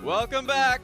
Welcome back.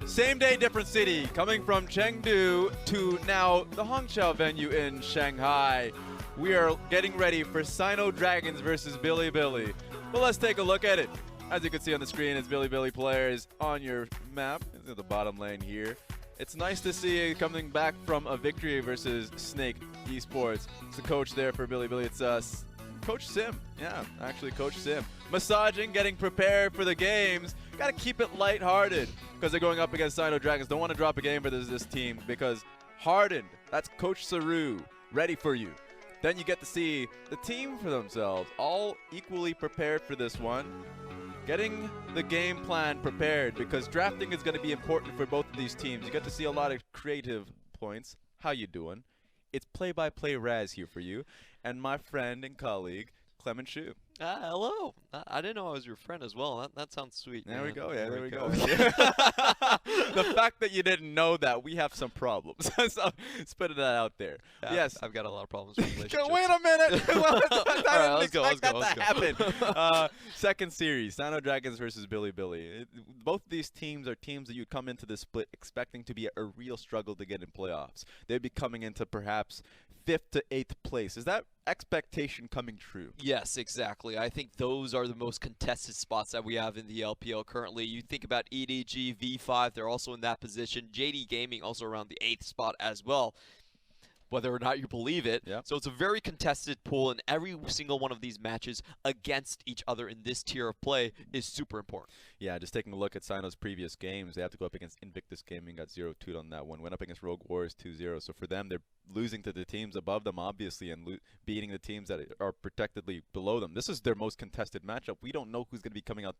Same day, different city. Coming from Chengdu to now the Hongqiao venue in Shanghai. We are getting ready for SinoDragons versus Bilibili. Well, let's take a look at it. As you can see on the screen, it's Bilibili players on your map. It's at the bottom lane here. It's nice to see coming back from a victory versus Snake Esports. It's the coach there for Bilibili. It's Coach Sim. Yeah, actually Coach Sim. Massaging, getting prepared for the games. Got to keep it lighthearted because they're going up against SinoDragons. Don't want to drop a game for this team because hardened. That's Coach Saru ready for you. Then you get to see the team for themselves, all equally prepared for this one. Getting the game plan prepared because drafting is going to be important for both of these teams. You get to see a lot of creative points. How you doing? It's play-by-play Raz here for you, and my friend and colleague, Clement Shu. Hello. I didn't know I was your friend as well. That sounds sweet. There man. we go. Yeah, there we go. The fact that you didn't know that, we have some problems. So, spit that out there. Yeah, yes. I've got a lot of problems with relationships. Wait a minute. I didn't expect that let's to happen. Second series, SinoDragons versus Bilibili. Both of these teams are teams that you come into this split expecting to be a real struggle to get in playoffs. They'd be coming into perhaps 5th to 8th place. Is that expectation coming true? Yes, exactly. I think those are the most contested spots that we have in the LPL currently. You think about EDG, V5, they're also in that position. JD Gaming also around the 8th spot as well, whether or not you believe it. Yep. So it's a very contested pool, and every single one of these matches against each other in this tier of play is super important. Yeah, just taking a look at Sino's previous games, they have to go up against Invictus Gaming, got 0-2 on that one. Went up against Rogue Wars 2-0. So for them, they're losing to the teams above them, obviously, and beating the teams that are protectedly below them. This is their most contested matchup. We don't know who's going to be coming out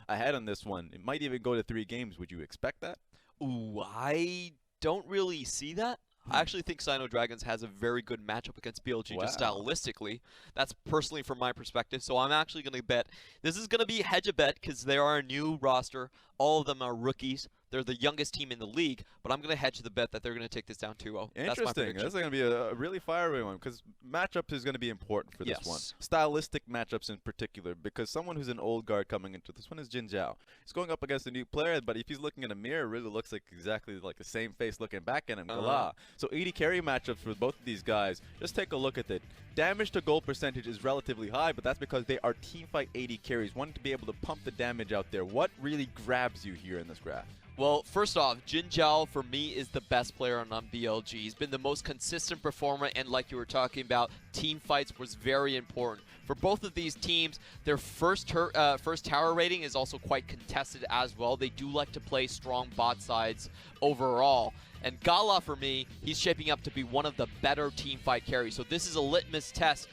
ahead on this one. It might even go to 3 games. Would you expect that? Ooh, I don't really see that. I actually think SinoDragons has a very good matchup against BLG just stylistically. That's personally from my perspective. So I'm actually going to bet. This is going to be a hedge a bet because they are a new roster. All of them are rookies. They're the youngest team in the league, but I'm going to hedge the bet that they're going to take this down 2-0. Interesting. That's going to be a really fiery one because matchups is going to be important for this one. Stylistic matchups in particular, because someone who's an old guard coming into this one is Jinjiao. He's going up against a new player, but if he's looking in a mirror, it really looks like exactly like the same face looking back at him, GALA. So 80 carry matchups for both of these guys. Just take a look at it. Damage to goal percentage is relatively high, but that's because they are teamfight 80 carries, wanting to be able to pump the damage out there. What really grabs you here in this graph? Well, first off, Jinjiao for me is the best player on BLG. He's been the most consistent performer, and like you were talking about, team fights was very important. For both of these teams, their first tower rating is also quite contested as well. They do like to play strong bot sides overall. And GALA, for me, he's shaping up to be one of the better team fight carries. So this is a litmus test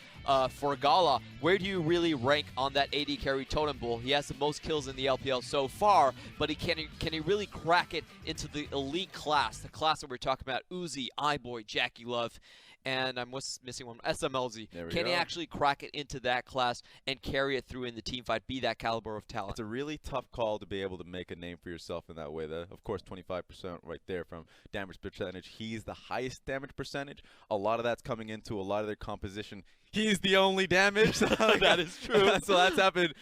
for GALA. Where do you really rank on that AD carry totem pole? He has the most kills in the LPL so far, but can he really crack it into the elite class, the class that we're talking about? Uzi, iBoy, Jackie Love, and I'm missing one, SMLZ. Can he actually crack it into that class and carry it through in the team fight, be that caliber of talent? It's a really tough call to be able to make a name for yourself in that way. Of course, 25% right there from damage percentage. He's the highest damage percentage. A lot of that's coming into a lot of their composition. He's the only damage. That is true. So that's happened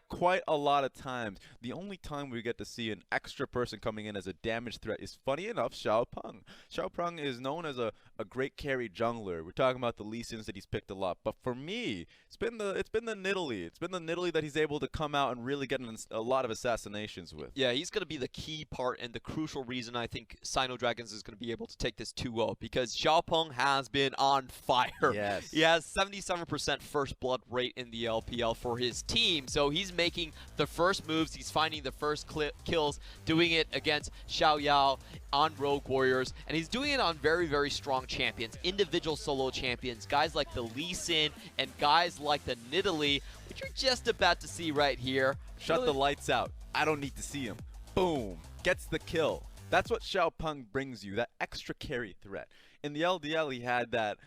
quite a lot of times. The only time we get to see an extra person coming in as a damage threat is, funny enough, Xiaopeng. Xiaopeng is known as a great carry jungler. jungler. We're talking about the Lee Sins that he's picked a lot. But for me, it's been the Nidalee. It's been the Nidalee that he's able to come out and really get a lot of assassinations with. Yeah, he's going to be the key part and the crucial reason I think SinoDragons is going to be able to take this 2-0 because Xiaopeng has been on fire. Yes. He has 77% first blood rate in the LPL for his team. So he's making the first moves. He's finding the first kills, doing it against Xiao Yao on Rogue Warriors, and he's doing it on very, very strong champions, individual solo champions, guys like the Lee Sin and guys like the Nidalee, which you're just about to see right here. Shut the lights out. I don't need to see him. Boom. Gets the kill. That's what Xiaopeng brings you, that extra carry threat. In the LDL, he had that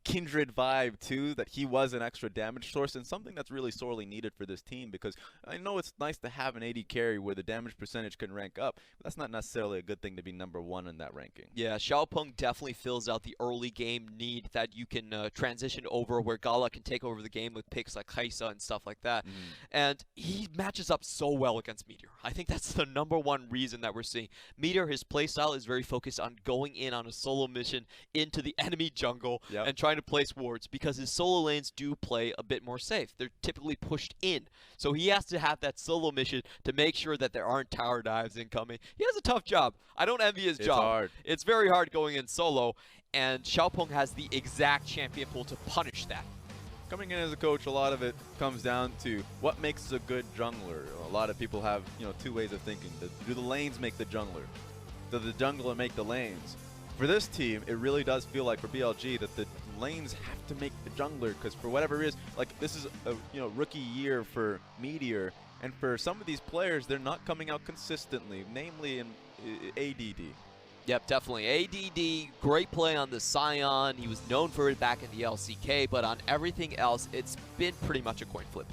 kindred vibe, too, that he was an extra damage source, and something that's really sorely needed for this team, because I know it's nice to have an AD carry where the damage percentage can rank up, but that's not necessarily a good thing to be #1 in that ranking. Yeah, Xiaopeng definitely fills out the early game need that you can transition over, where GALA can take over the game with picks like Kaisa and stuff like that. And he matches up so well against Metoer. I think that's the #1 reason that we're seeing. Metoer, his playstyle is very focused on going in on a solo mission into the enemy jungle and trying to place wards, because his solo lanes do play a bit more safe. They're typically pushed in. So he has to have that solo mission to make sure that there aren't tower dives incoming. He has a tough job. I don't envy his job. It's hard. It's very hard going in solo, and Xiaopeng has the exact champion pool to punish that. Coming in as a coach, a lot of it comes down to what makes a good jungler. A lot of people have, two ways of thinking. Do the lanes make the jungler? Does the jungler make the lanes? For this team, it really does feel like for BLG that the lanes have to make the jungler, because for whatever it is, like this is a rookie year for Metoer, and for some of these players, they're not coming out consistently, namely in ADD. Yep, definitely. ADD, great play on the Scion. He was known for it back in the LCK, but on everything else, it's been pretty much a coin flip.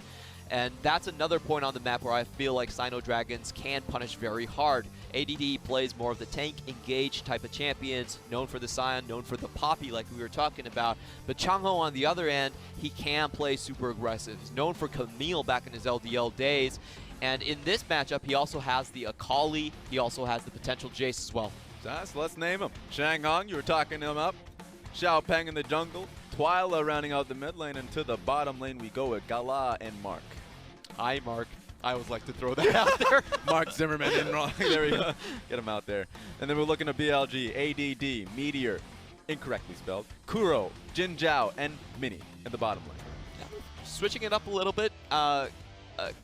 And that's another point on the map where I feel like SinoDragons can punish very hard. ADD plays more of the tank, engage type of champions, known for the Scion, known for the Poppy like we were talking about. But Changhong, on the other end, he can play super aggressive. He's known for Camille back in his LDL days. And in this matchup, he also has the Akali. He also has the potential Jace as well. So let's name him. Changhong, you were talking him up. Xiaopeng in the jungle. Twila rounding out the mid lane, and to the bottom lane we go with GALA and Mark. Hi, Mark. I always like to throw that out there. Mark Zimmerman in wrong. There we go. Get him out there. And then we're looking at BLG, ADD, Metoer, incorrectly spelled, Kuro, Jinjiao, and Mini at the bottom lane. Switching it up a little bit,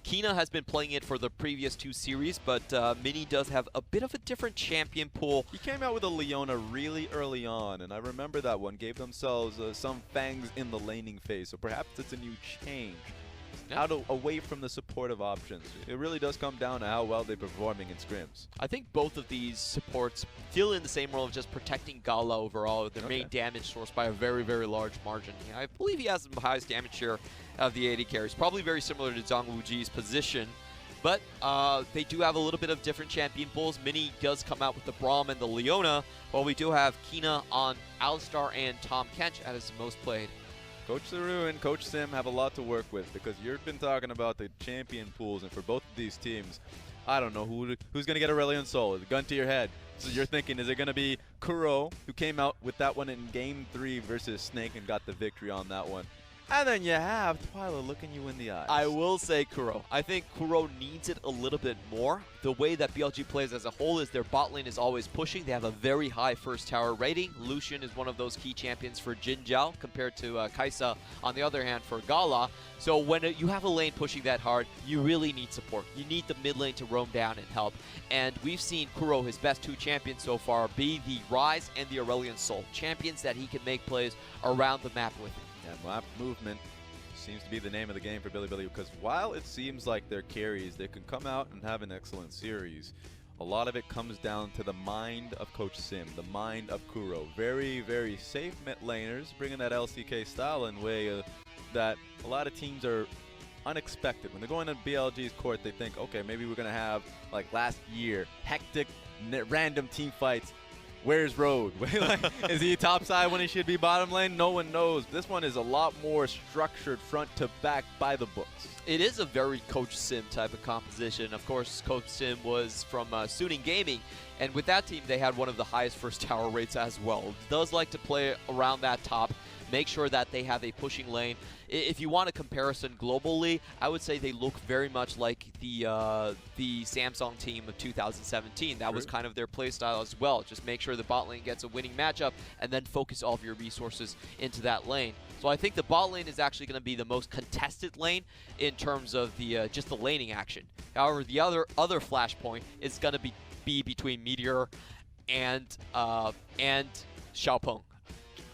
Kina has been playing it for the previous 2 series, but Mini does have a bit of a different champion pool. He came out with a Leona really early on, and I remember that one. Gave themselves some fangs in the laning phase, so perhaps it's a new change. Away from the supportive options. It really does come down to how well they're performing in scrims. I think both of these supports feel in the same role of just protecting GALA overall, their main damage source, by a very, very large margin. Yeah, I believe he has the highest damage share of the AD carries. Probably very similar to Zhang Wuji's position. But they do have a little bit of different champion pools. Mini does come out with the Braum and the Leona, while we do have Kina on Alistar and Tahm Kench as the most played. Coach Saru and Coach Sim have a lot to work with, because you've been talking about the champion pools, and for both of these teams, I don't know who's going to get Aurelion Sol. Gun to your head. So you're thinking, is it going to be Kuro, who came out with that one in Game 3 versus Snake and got the victory on that one? And then you have Twila looking you in the eyes. I will say Kuro. I think Kuro needs it a little bit more. The way that BLG plays as a whole is their bot lane is always pushing. They have a very high first tower rating. Lucian is one of those key champions for Jinjiao compared to Kaisa, on the other hand, for GALA. So when you have a lane pushing that hard, you really need support. You need the mid lane to roam down and help. And we've seen Kuro, his best 2 champions so far, be the Rise and the Aurelion Sol. Champions that he can make plays around the map with. And map movement seems to be the name of the game for Bilibili, because while it seems like they're carries, they can come out and have an excellent series. A lot of it comes down to the mind of Coach Sim, the mind of Kuro. Very, very safe mid laners, bringing that LCK style in way that a lot of teams are unexpected. When they're going to BLG's court, they think, okay, maybe we're going to have, like last year, hectic, random team fights. where's Road? Like, is he top side when he should be bottom lane? No one knows. This one is a lot more structured front to back by the books. It is a very Coach Sim type of composition. Of course, Coach Sim was from Suning Gaming, and with that team, they had one of the highest first tower rates as well. Does like to play around that top, make sure that they have a pushing lane. If you want a comparison globally, I would say they look very much like the Samsung team of 2017. That was kind of their play style as well. Just make sure the bot lane gets a winning matchup, and then focus all of your resources into that lane. So I think the bot lane is actually going to be the most contested lane in terms of the just the laning action. However, the other flashpoint is going to be between Metoer and Xiaopeng.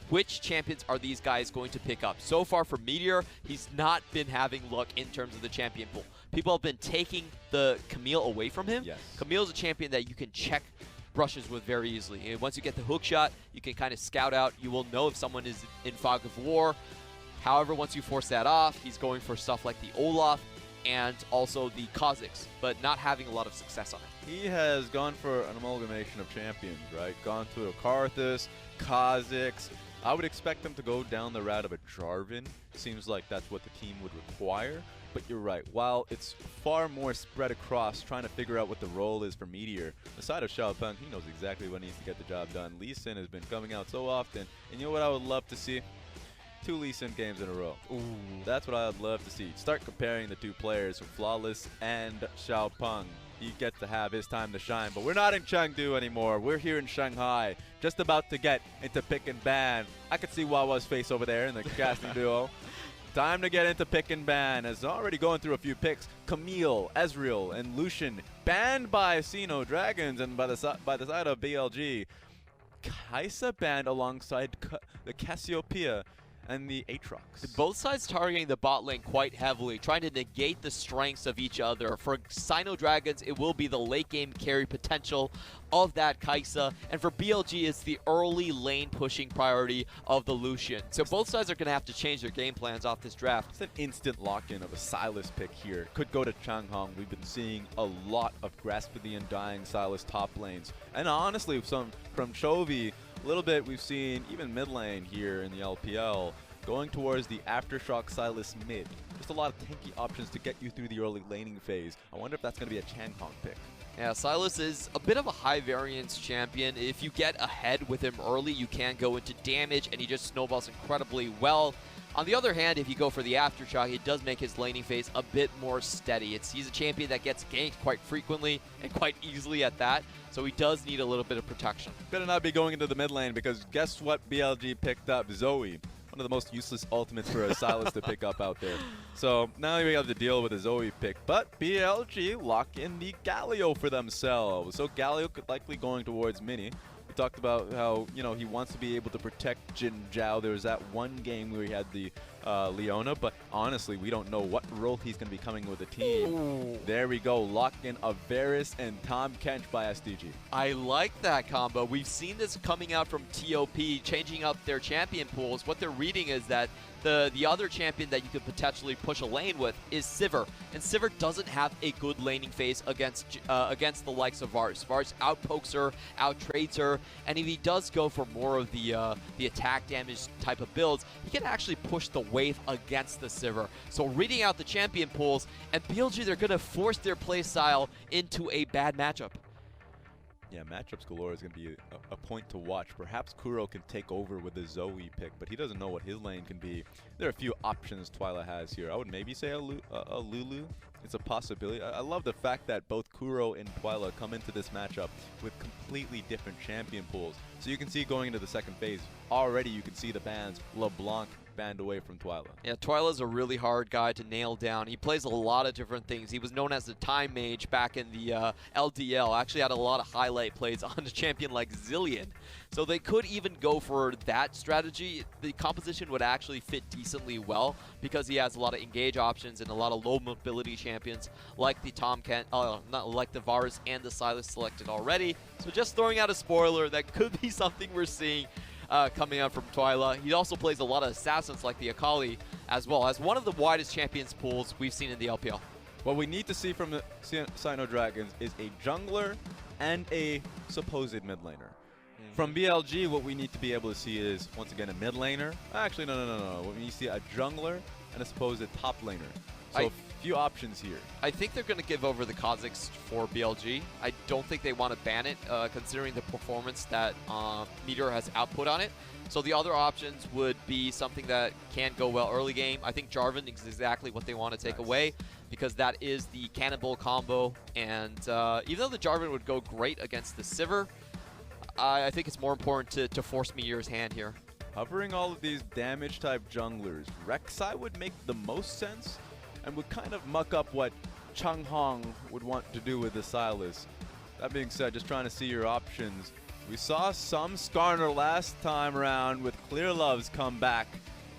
Which champions are these guys going to pick up? So far for Metoer, he's not been having luck in terms of the champion pool. People have been taking the Camille away from him. Yes. Camille's a champion that you can check brushes with very easily. And once you get the hook shot, you can kind of scout out. You will know if someone is in fog of war. However, once you force that off, he's going for stuff like the Olaf and also the Kha'Zix, but not having a lot of success on it. He has gone for an amalgamation of champions, right? Gone through a Karthus, Kha'Zix. I would expect them to go down the route of a Jarvan. Seems like that's what the team would require. But you're right. While it's far more spread across, trying to figure out what the role is for Metoer, the side of Xiaopeng, he knows exactly what needs to get the job done. Lee Sin has been coming out so often. And you know what I would love to see? 2 Lee Sin games in a row. Ooh, that's what I would love to see. Start comparing the two players, Flawless and Xiaopeng. He gets to have his time to shine. But we're not in Chengdu anymore. We're here in Shanghai, just about to get into pick and ban. I could see Wawa's face over there in the casting duo. Time to get into pick and ban. As already going through a few picks. Camille, Ezreal, and Lucian banned by SinoDragons and by the side of BLG. Kai'Sa banned alongside the Cassiopeia and the Aatrox. Both sides targeting the bot lane quite heavily, trying to negate the strengths of each other. For SinoDragons, it will be the late game carry potential of that Kai'Sa, and for BLG, it's the early lane pushing priority of the Lucian. So both sides are going to have to change their game plans off this draft. It's an instant lock-in of a Sylas pick here. Could go to Changhong. We've been seeing a lot of Grasp of the Undying Sylas top lanes. And honestly, some from Chovy, a little bit we've seen even mid lane here in the LPL going towards the Aftershock Sylas mid. Just a lot of tanky options to get you through the early laning phase. I wonder if that's going to be a Changhong pick. Yeah, Sylas is a bit of a high variance champion. If you get ahead with him early, you can go into damage, and he just snowballs incredibly well. On the other hand, if you go for the Aftershock, it does make his laning phase a bit more steady. He's a champion that gets ganked quite frequently and quite easily at that, so he does need a little bit of protection. Better not be going into the mid lane, because guess what BLG picked up? Zoe. One of the most useless ultimates for a Sylas to pick up out there. So now we have to deal with a Zoe pick. But BLG lock in the Galio for themselves. So Galio could likely going towards Mini. We talked about how, you know, he wants to be able to protect Jinjiao. There was that one game where he had the Leona, but honestly, we don't know what role he's going to be coming with the team. Ooh. There we go. Lock in a Varus and Tahm Kench by SDG. I like that combo. We've seen this coming out from TOP, changing up their champion pools. What they're reading is that the other champion that you could potentially push a lane with is Sivir, and Sivir doesn't have a good laning phase against the likes of Varus. Varus outpokes her, outtrades her, and if he does go for more of the attack damage type of builds, he can actually push the wave against the Sivir. So reading out the champion pools, and BLG, they're going to force their play style into a bad matchup. Yeah, matchups galore is going to be a point to watch. Perhaps Kuro can take over with the Zoe pick, but he doesn't know what his lane can be. There are a few options Twila has here. I would maybe say a Lulu. It's a possibility. I love the fact that both Kuro and Twila come into this matchup with completely different champion pools. So you can see going into the second phase, already you can see the bans. LeBlanc banned away from Twila. Yeah, Twila's a really hard guy to nail down. He plays a lot of different things. He was known as the Time Mage back in the LDL. Actually had a lot of highlight plays on a champion like Zillion. So they could even go for that strategy. The composition would actually fit decently well because he has a lot of engage options and a lot of low mobility champions like the like the Varus and the Sylas selected already. So just throwing out a spoiler, that could be something we're seeing coming out from Twila. He also plays a lot of assassins like the Akali as well, as one of the widest champions pools we've seen in the LPL. What we need to see from the SinoDragons is a jungler and a supposed mid laner. From BLG, what we need to be able to see is, once again, a mid laner. Actually, no. What we need to see a jungler and a supposed top laner. So a few options here. I think they're going to give over the Kha'Zix for BLG. I don't think they want to ban it, considering the performance that Metoer has output on it. So the other options would be something that can go well early game. I think Jarvan is exactly what they want to take away, because that is the Cannonball combo. And even though the Jarvan would go great against the Sivir, I think it's more important to force Meteor's hand here. Covering all of these damage type junglers, Rek'Sai would make the most sense and would kind of muck up what Changhong would want to do with the Sylas. That being said, just trying to see your options. We saw some Skarner last time around with Clear Love's come back.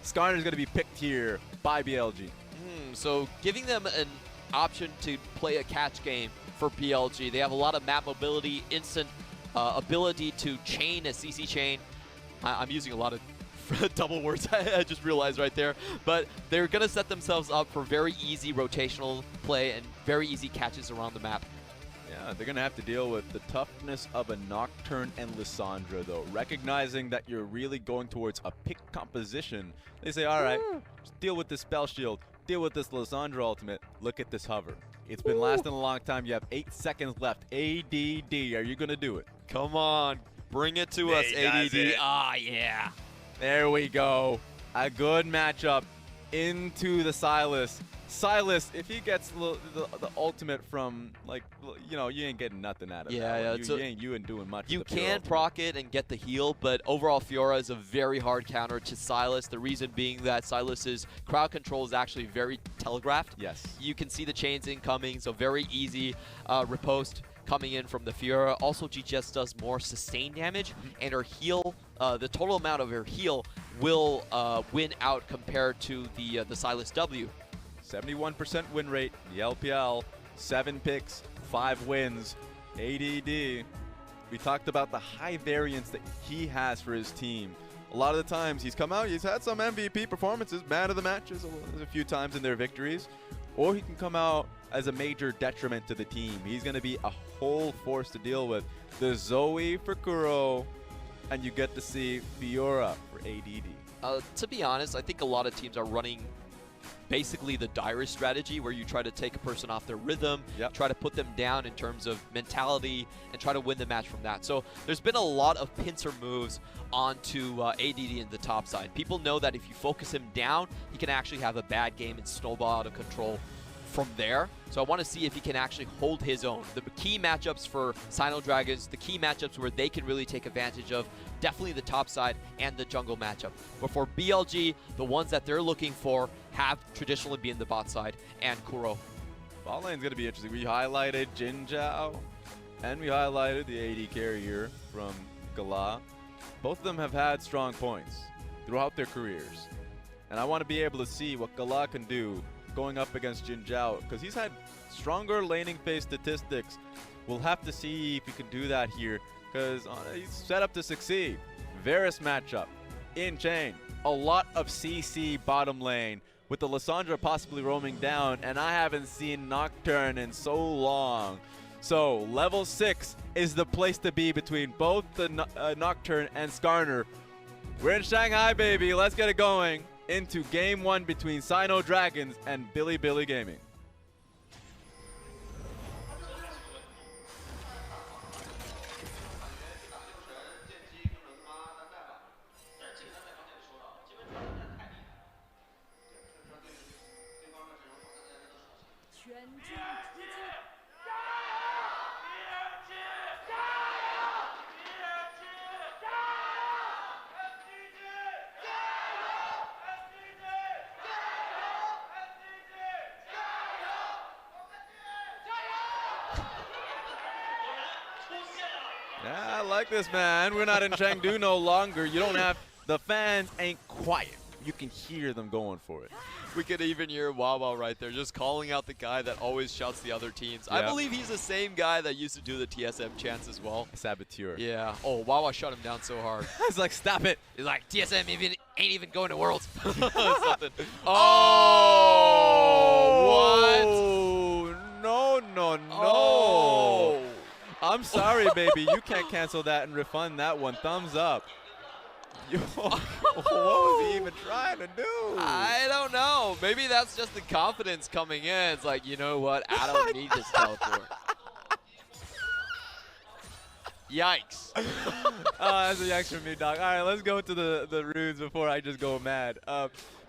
Skarner's going to be picked here by BLG. So giving them an option to play a catch game for BLG. They have a lot of map mobility, instant ability to chain a CC chain. I'm using a lot of double words, I just realized right there. But they're going to set themselves up for very easy rotational play and very easy catches around the map. Yeah, they're going to have to deal with the toughness of a Nocturne and Lissandra, though. Recognizing that you're really going towards a pick composition, they say, all right, just deal with this spell shield, deal with this Lissandra ultimate, look at this hover. It's been lasting a long time. You have 8 seconds left. ADD, are you going to do it? Come on, bring it to us, ADD. Ah, yeah. There we go. A good matchup into the Sylas. Sylas, if he gets the ultimate from, like, you know, you ain't getting nothing out of that. You ain't doing much. You can proc it and get the heal, but overall Fiora is a very hard counter to Sylas. The reason being that Sylas's crowd control is actually very telegraphed. Yes. You can see the chains incoming, so very easy riposte coming in from the Fiora. Also, she just does more sustained damage, and her heal, the total amount of her heal will win out compared to the Sylas W. 71% win rate, the LPL, 7 picks, 5 wins, ADD. We talked about the high variance that he has for his team. A lot of the times he's come out, he's had some MVP performances, man of the matches a few times in their victories, or he can come out as a major detriment to the team. He's going to be a whole force to deal with. The Zoe for Kuro, and you get to see Fiora for ADD. To be honest, I think a lot of teams are running basically the Dyrus strategy, where you try to take a person off their rhythm, try to put them down in terms of mentality, and try to win the match from that. So there's been a lot of pincer moves onto ADD in the top side. People know that if you focus him down, he can actually have a bad game and snowball out of control from there. So I want to see if he can actually hold his own. The key matchups for SinoDragons, the key matchups where they can really take advantage of, definitely the top side and the jungle matchup. But for BLG, the ones that they're looking for have traditionally been the bot side and Kuro. Bot lane's going to be interesting. We highlighted Jinjiao, and we highlighted the AD carrier from GALA. Both of them have had strong points throughout their careers. And I want to be able to see what GALA can do going up against Jinjiao, because he's had stronger laning phase statistics. We'll have to see if he can do that here, because he's set up to succeed. Varus matchup in chain. A lot of CC bottom lane with the Lissandra possibly roaming down, and I haven't seen Nocturne in so long. So level 6 is the place to be between both the Nocturne and Skarner. We're in Shanghai, baby. Let's get it going into game 1 between SinoDragons and Bilibili Gaming. Yeah, I like this, man. We're not in Chengdu no longer. You don't have, the fans ain't quiet. You can hear them going for it. We could even hear Wawa right there, just calling out the guy that always shouts the other teams. I believe he's the same guy that used to do the TSM chants as well. Saboteur. Yeah. Oh, Wawa shut him down so hard. He's like, stop it. He's like, TSM ain't even going to Worlds. Something. Oh, what? No. Oh. I'm sorry, baby. You can't cancel that and refund that one. Thumbs up. Yo, what was he even trying to do? I don't know. Maybe that's just the confidence coming in. It's like, you know what? I don't need this teleport. Yikes. That's a yikes from me, dog. All right, let's go to the runes before I just go mad.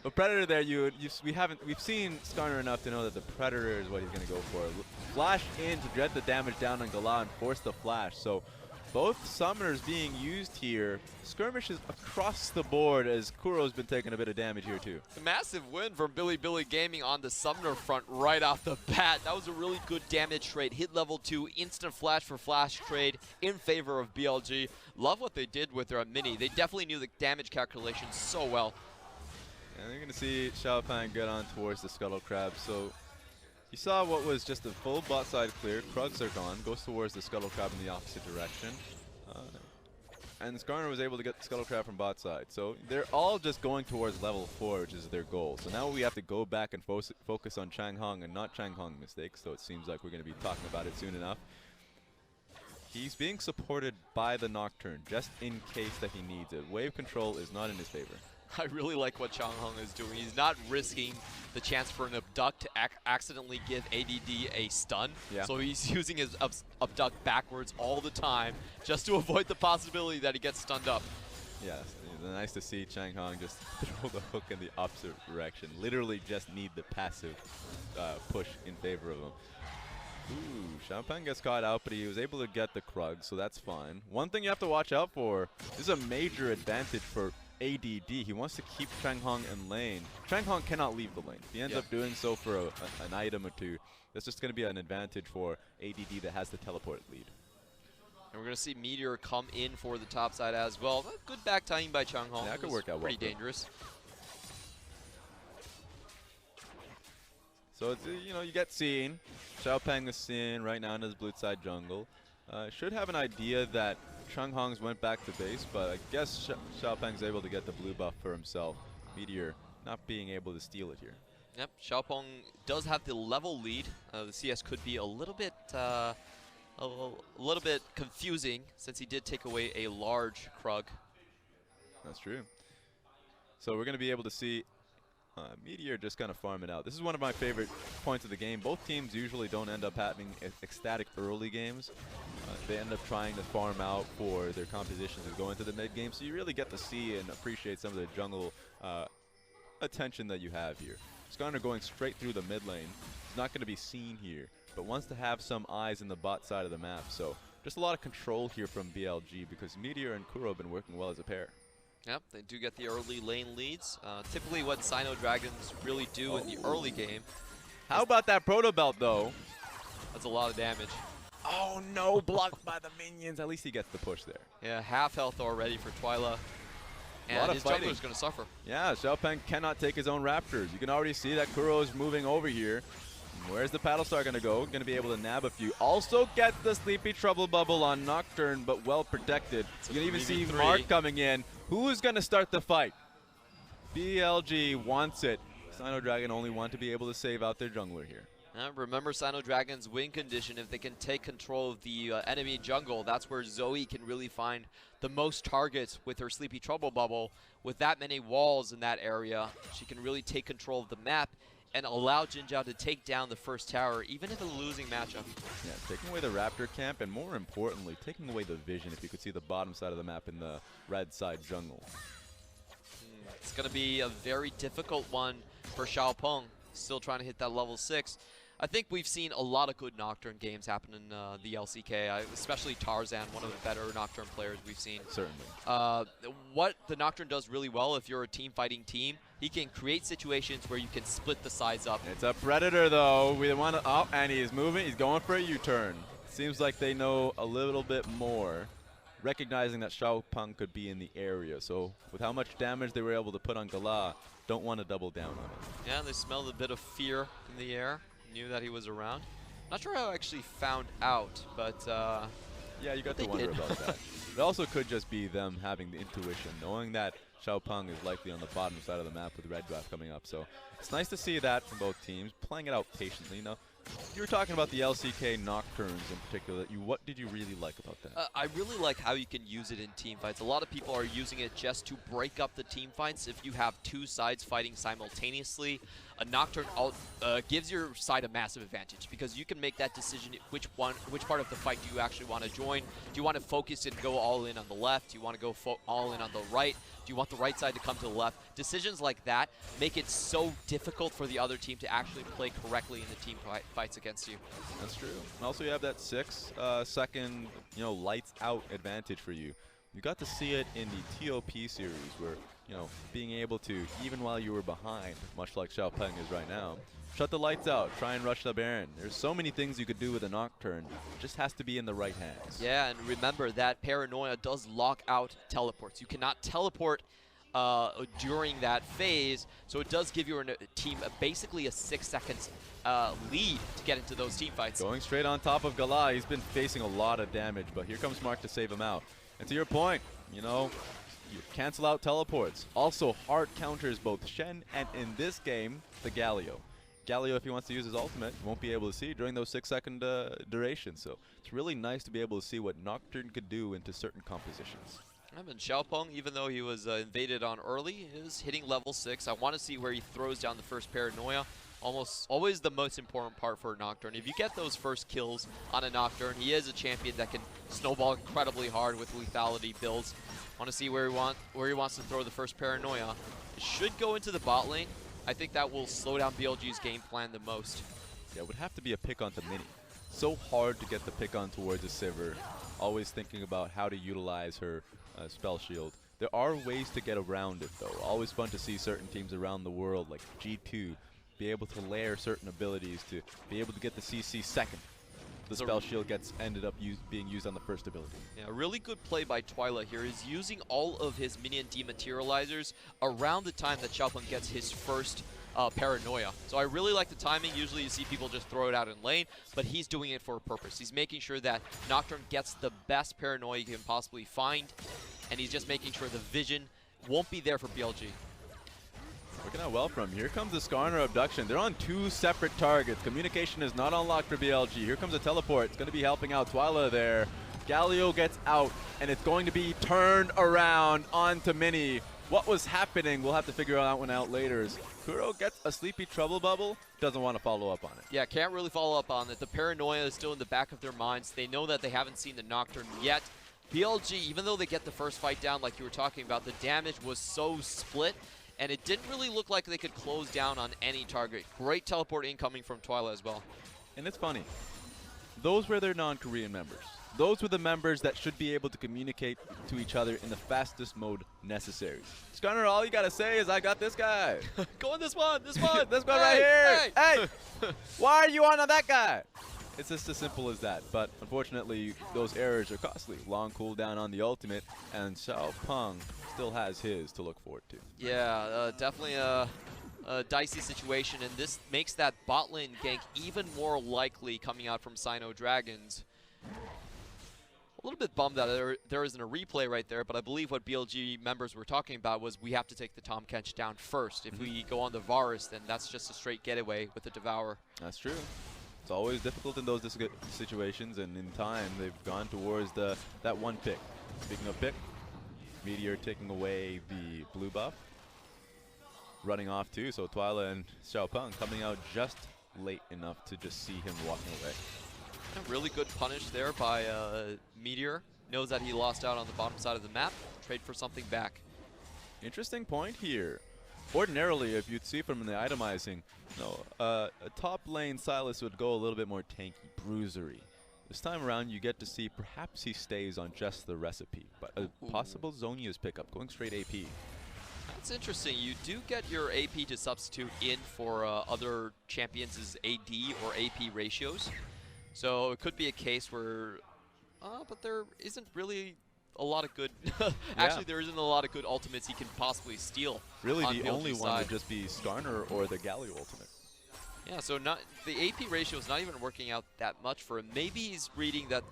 But Predator there, we've seen Skarner enough to know that the Predator is what he's gonna go for. Flash in to dread the damage down on GALA and force the flash. So both summoners being used here. Skirmishes across the board as Kuro's been taking a bit of damage here too. A massive win from Bilibili Gaming on the summoner front right off the bat. That was a really good damage trade. Hit level 2, instant flash for flash trade in favor of BLG. Love what they did with their mini. They definitely knew the damage calculation so well. And you're going to see Xiaopeng get on towards the Scuttle Crab. So you saw what was just a full bot side clear. Krugs are gone. Goes towards the Scuttle Crab in the opposite direction. And Skarner was able to get the Scuttle Crab from bot side. So they're all just going towards level 4, which is their goal. So now we have to go back and focus on Changhong and not Changhong mistakes. So it seems like we're going to be talking about it soon enough. He's being supported by the Nocturne, just in case that he needs it. Wave control is not in his favor. I really like what Changhong is doing. He's not risking the chance for an abduct to accidentally give ADD a stun. Yeah. So he's using his abduct backwards all the time just to avoid the possibility that he gets stunned up. Yes, nice to see Changhong just throw the hook in the opposite direction. Literally just need the passive push in favor of him. Ooh, Xiaopeng gets caught out, but he was able to get the Krug, so that's fine. One thing you have to watch out for, this is a major advantage for ADD. He wants to keep Changhong in lane. Changhong cannot leave the lane. If he ends up doing so for an item or two, that's just going to be an advantage for ADD that has the teleport lead. And we're going to see Meteor come in for the top side as well. Good back timing by Changhong. Yeah, that could work out well. Pretty dangerous. So it's, you get seen. Xiaopeng is seen right now in his blue side jungle. Should have an idea that Changhong's went back to base, but I guess Xiaopeng's able to get the blue buff for himself. Meteor not being able to steal it here. Yep, Xiaopeng does have the level lead. The CS could be a little bit confusing since he did take away a large Krug. That's true. So we're going to be able to see Meteor just kind of farm it out. This is one of my favorite points of the game. Both teams usually don't end up having ecstatic early games. They end up trying to farm out for their compositions as go into the mid game. So you really get to see and appreciate some of the jungle attention that you have here. Skarner going straight through the mid lane. It's not going to be seen here, but wants to have some eyes in the bot side of the map. So just a lot of control here from BLG because Meteor and Kuro have been working well as a pair. Yep, they do get the early lane leads. Typically what SinoDragons really do in the early game. How about that Proto Belt, though? That's a lot of damage. Oh, no, blocked by the minions. At least he gets the push there. Yeah, half health already for Twila. And his jungler's going to suffer. Yeah, Xiaopeng cannot take his own Raptors. You can already see that Kuro is moving over here. Where's the Paddle Star going to go? Going to be able to nab a few. Also get the Sleepy Trouble Bubble on Nocturne, but well protected. You can even see Mark coming in. Who's going to start the fight? BLG wants it. SinoDragon only want to be able to save out their jungler here. Remember SinoDragon's win condition. If they can take control of the enemy jungle, that's where Zoe can really find the most targets with her Sleepy Trouble Bubble. With that many walls in that area, she can really take control of the map and allow Jinjiao to take down the first tower, even if it's a losing matchup. Yeah, taking away the Raptor camp, and more importantly, taking away the vision, if you could see the bottom side of the map in the red side jungle. It's going to be a very difficult one for Xiaopeng, still trying to hit that level 6. I think we've seen a lot of good Nocturne games happen in the LCK, especially Tarzan, one of the better Nocturne players we've seen. Certainly. What the Nocturne does really well, if you're a team-fighting team, he can create situations where you can split the sides up. It's a Predator, though. We want to, oh, and he's moving. He's going for a U-turn. Seems like they know a little bit more, recognizing that Xiaopeng could be in the area. So with how much damage they were able to put on GALA, don't want to double down on it. Yeah, they smelled a bit of fear in the air. Knew that he was around. Not sure how I actually found out, but yeah, you got to wonder about that. It also could just be them having the intuition, knowing that Xiaopeng is likely on the bottom side of the map with red draft coming up. So it's nice to see that from both teams, playing it out patiently. You were talking about the LCK Nocturnes in particular. What did you really like about that? I really like how you can use it in team fights. A lot of people are using it just to break up the team fights. If you have two sides fighting simultaneously, a Nocturne gives your side a massive advantage because you can make that decision which part of the fight do you actually want to join. Do you want to focus and go all in on the left? Do you want to go all in on the right? Do you want the right side to come to the left? Decisions like that make it so difficult for the other team to actually play correctly in the team fights against you. That's true. And also you have that 6-second, lights out advantage for you. You got to see it in the TOP series where, being able to, even while you were behind, much like Xiaopeng is right now, shut the lights out, try and rush the Baron. There's so many things you could do with a Nocturne. It just has to be in the right hands. Yeah, and remember that Paranoia does lock out teleports. You cannot teleport during that phase, so it does give your team basically a 6 seconds lead to get into those team fights. Going straight on top of GALA, he's been facing a lot of damage, but here comes Mark to save him out. And to your point, you cancel out teleports. Also, hard counters both Shen and, in this game, the Galio. Galio, if he wants to use his ultimate, won't be able to see during those 6-second durations. So it's really nice to be able to see what Nocturne could do into certain compositions. And Xiaopeng, even though he was invaded on early, is hitting level 6. I want to see where he throws down the first Paranoia. Almost always the most important part for a Nocturne. If you get those first kills on a Nocturne, he is a champion that can snowball incredibly hard with lethality builds. Want to see where he wants to throw the first Paranoia. It should go into the bot lane. I think that will slow down BLG's game plan the most. Yeah, it would have to be a pick onto Mini. So hard to get the pick on towards a Sivir. Always thinking about how to utilize her spell shield. There are ways to get around it though. Always fun to see certain teams around the world like G2 be able to layer certain abilities to be able to get the CC second. The spell shield ended up being used on the first ability. Yeah, a really good play by Twila here is using all of his minion dematerializers around the time that Xiaopeng gets his first Paranoia. So I really like the timing. Usually you see people just throw it out in lane, but he's doing it for a purpose. He's making sure that Nocturne gets the best Paranoia he can possibly find, and he's just making sure the vision won't be there for BLG. Working out well from here. Here comes the Skarner abduction. They're on 2 separate targets. Communication is not unlocked for BLG. Here comes a teleport. It's going to be helping out Twila there. Galio gets out, and it's going to be turned around onto Mini. What was happening? We'll have to figure that one out later. As Kuro gets a sleepy trouble bubble, doesn't want to follow up on it. Yeah, can't really follow up on it. The Paranoia is still in the back of their minds. They know that they haven't seen the Nocturne yet. BLG, even though they get the first fight down like you were talking about, the damage was so split, and it didn't really look like they could close down on any target. Great teleport incoming from Twila as well. And it's funny. Those were their non-Korean members. Those were the members that should be able to communicate to each other in the fastest mode necessary. Skarner, all you gotta say is, I got this guy. Go on this one, this one. This one right here. Hey! Why are you on that guy? It's just as simple as that. But unfortunately, those errors are costly. Long cooldown on the ultimate, and Xiaopeng still has his to look forward to. Yeah, definitely a dicey situation, and this makes that bot lane gank even more likely coming out from SinoDragons. A little bit bummed that there isn't a replay right there, but I believe what BLG members were talking about was we have to take the Tahm Kench down first. If we go on the Varus, then that's just a straight getaway with the Devour. That's true. It's always difficult in those situations, and in time they've gone towards that one pick. Speaking of pick, Meteor taking away the blue buff, running off too, so Twila and Xiaopeng coming out just late enough to just see him walking away. A really good punish there by Meteor. Knows that he lost out on the bottom side of the map. Trade for something back. Interesting point here. Ordinarily, if you'd see from the itemizing, a top lane Sylas would go a little bit more tanky, bruisery. This time around, you get to see perhaps he stays on just the recipe, but a possible Zhonya's pickup, going straight AP. That's interesting. You do get your AP to substitute in for other champions' AD or AP ratios. So it could be a case where, but there isn't really a lot of good, actually there isn't a lot of good ultimates he can possibly steal. Really the only one would just be Skarner or the Galio ultimate. Yeah, so the AP ratio is not even working out that much for him. Maybe he's reading that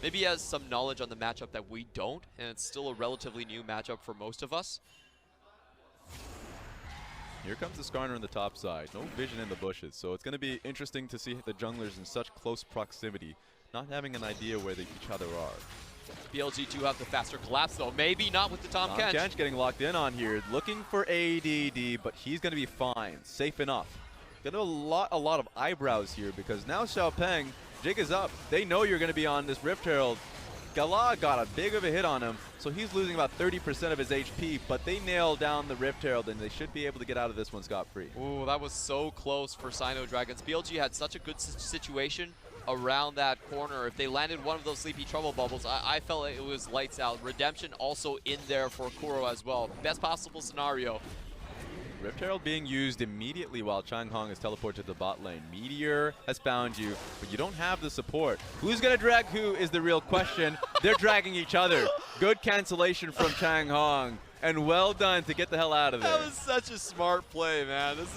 maybe he has some knowledge on the matchup that we don't, and it's still a relatively new matchup for most of us. Here comes the Skarner on the top side. No vision in the bushes, so it's going to be interesting to see the junglers in such close proximity, not having an idea where they each other are. BLG do have the faster collapse, though. Maybe not with the Tahm Kench. Kench getting locked in on here, looking for ADD, but he's going to be fine, safe enough. Got a lot of eyebrows here because now Xiaopeng, jig is up. They know you're going to be on this Rift Herald. GALA got a big of a hit on him, so he's losing about 30% of his HP, but they nail down the Rift Herald, and they should be able to get out of this one scot-free. Ooh, that was so close for SinoDragons. BLG had such a good situation around that corner. If they landed one of those Sleepy Trouble bubbles, I felt like it was lights out. Redemption also in there for Kuro as well. Best possible scenario. Rift Herald being used immediately while Changhong is teleported to the bot lane. Meteor has found you, but you don't have the support. Who's going to drag who is the real question. They're dragging each other. Good cancellation from Changhong, and well done to get the hell out of there. That was such a smart play, man. This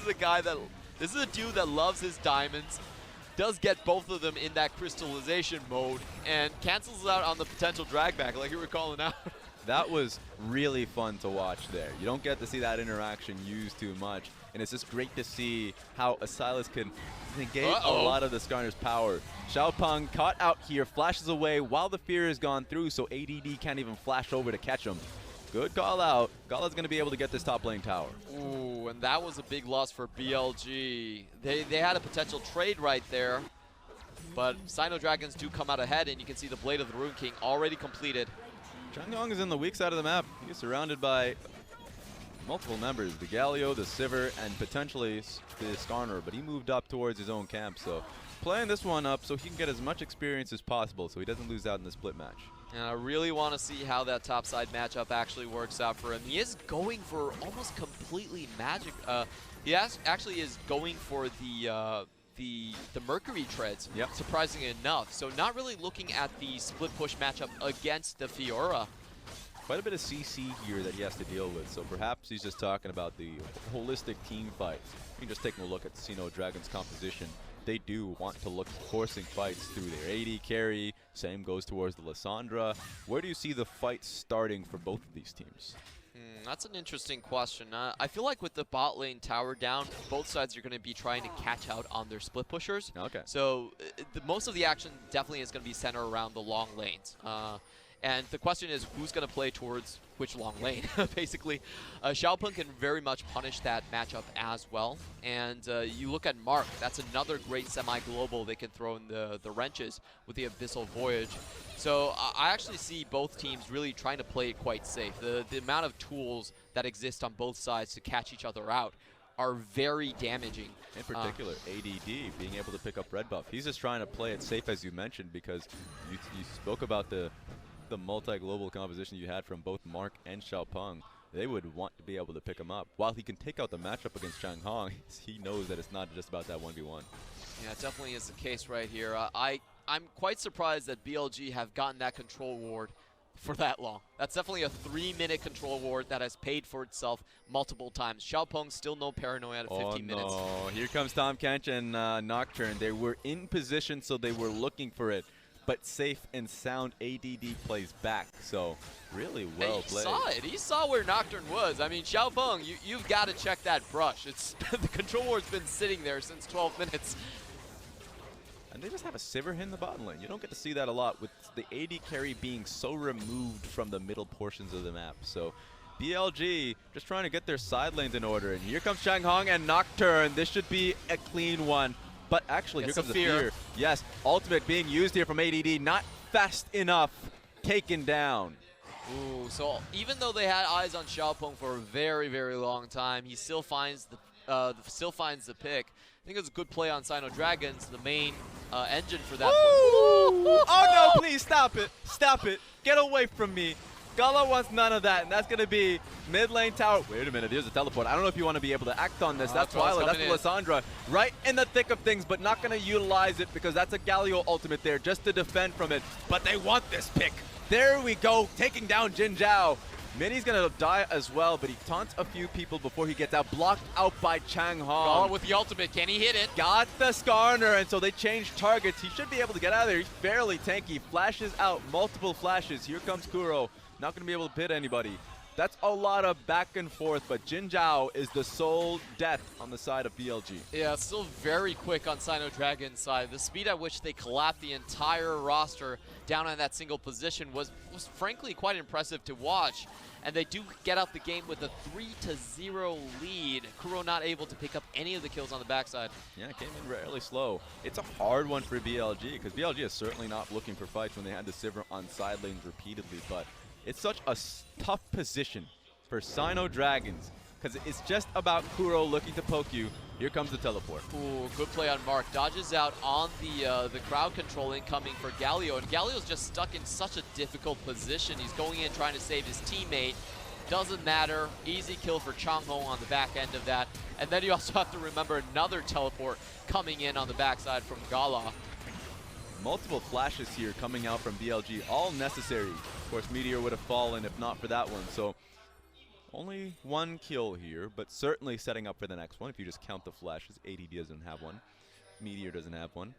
is a dude that loves his diamonds, does get both of them in that crystallization mode, and cancels out on the potential drag back like you were calling out. That was really fun to watch there. You don't get to see that interaction used too much, and it's just great to see how a Sylas can negate a lot of the Skarner's power. Xiaopeng caught out here, flashes away while the fear has gone through, so ADD can't even flash over to catch him. Good call out. GALA's going to be able to get this top lane tower. Ooh, and that was a big loss for BLG. They had a potential trade right there, but SinoDragons do come out ahead, and you can see the Blade of the Rune King already completed. Changhong is in the weak side of the map. He's surrounded by multiple members, the Galio, the Sivir, and potentially the Skarner, but he moved up towards his own camp, so playing this one up so he can get as much experience as possible so he doesn't lose out in the split match. And I really want to see how that topside matchup actually works out for him. He is going for almost completely magic. He actually is going for the Mercury treads, yep. Surprisingly enough. So not really looking at the split push matchup against the Fiora. Quite a bit of CC here that he has to deal with, so perhaps he's just talking about the holistic team fight. You can just take a look at SinoDragon's composition. They do want to look forcing fights through their AD carry. Same goes towards the Lissandra. Where do you see the fight starting for both of these teams? That's an interesting question. I feel like with the bot lane tower down, both sides are going to be trying to catch out on their split pushers. Okay. So most of the action definitely is going to be centered around the long lanes. And the question is, who's going to play towards which long lane, basically. Xiaopeng can very much punish that matchup as well. And you look at Mark, that's another great semi-global they can throw in the wrenches with the Abyssal Voyage. So I actually see both teams really trying to play it quite safe. The amount of tools that exist on both sides to catch each other out are very damaging. In particular, ADD being able to pick up red buff. He's just trying to play it safe, as you mentioned, because you spoke about the multi-global composition you had from both Mark and Xiaopeng. They would want to be able to pick him up. While he can take out the matchup against Changhong, he knows that it's not just about that 1v1. Yeah, it definitely is the case right here. I'm quite surprised that BLG have gotten that control ward for that long. That's definitely a 3-minute control ward that has paid for itself multiple times. Xiaopeng still no paranoia at 15 minutes. Oh, here comes Tahm, Kench, and Nocturne. They were in position, so they were looking for it. But safe and sound ADD plays back, so really well played. He saw it. He saw where Nocturne was. I mean, Xiaopeng, you've got to check that brush. It's the control ward's been sitting there since 12 minutes. And they just have a Sivir in the bottom lane. You don't get to see that a lot with the AD carry being so removed from the middle portions of the map. So BLG just trying to get their side lanes in order. And here comes Changhong and Nocturne. This should be a clean one. But actually, here comes the fear. Yes, ultimate being used here from ADD. Not fast enough. Taken down. Ooh, so even though they had eyes on Xiaopeng for a very, very long time, he still finds the pick. I think it was a good play on SinoDragons, the main engine for that. Oh no, please stop it. Stop it. Get away from me. GALA wants none of that, and that's going to be mid lane tower. Wait a minute, here's a teleport. I don't know if you want to be able to act on this. That's Twila, that's the Lissandra. Right in the thick of things, but not going to utilize it because that's a Galio ultimate there just to defend from it. But they want this pick. There we go, taking down Jinjiao. Mini's going to die as well, but he taunts a few people before he gets out. Blocked out by Changhong. GALA with the ultimate, can he hit it? Got the Skarner, and so they change targets. He should be able to get out of there. He's fairly tanky. Flashes out, multiple flashes. Here comes Kuro. Not going to be able to pit anybody. That's a lot of back and forth, but Jinjiao is the sole death on the side of BLG. Yeah, still very quick on SinoDragon's side. The speed at which they collapsed the entire roster down on that single position was frankly quite impressive to watch. And they do get out the game with a 3-0 lead. Kuro not able to pick up any of the kills on the backside. Yeah, it came in really slow. It's a hard one for BLG, because BLG is certainly not looking for fights when they had the Sivir on side lanes repeatedly, but it's such a tough position for SinoDragons, because it's just about Kuro looking to poke you. Here comes the teleport. Ooh, good play on Mark. Dodges out on the crowd control incoming for Galio, and Galio's just stuck in such a difficult position. He's going in trying to save his teammate. Doesn't matter. Easy kill for Changhong on the back end of that. And then you also have to remember another teleport coming in on the backside from GALA. Multiple flashes here coming out from BLG, all necessary. Of course, Meteor would have fallen if not for that one. So only one kill here, but certainly setting up for the next one. If you just count the flashes, ADD doesn't have one. Meteor doesn't have one.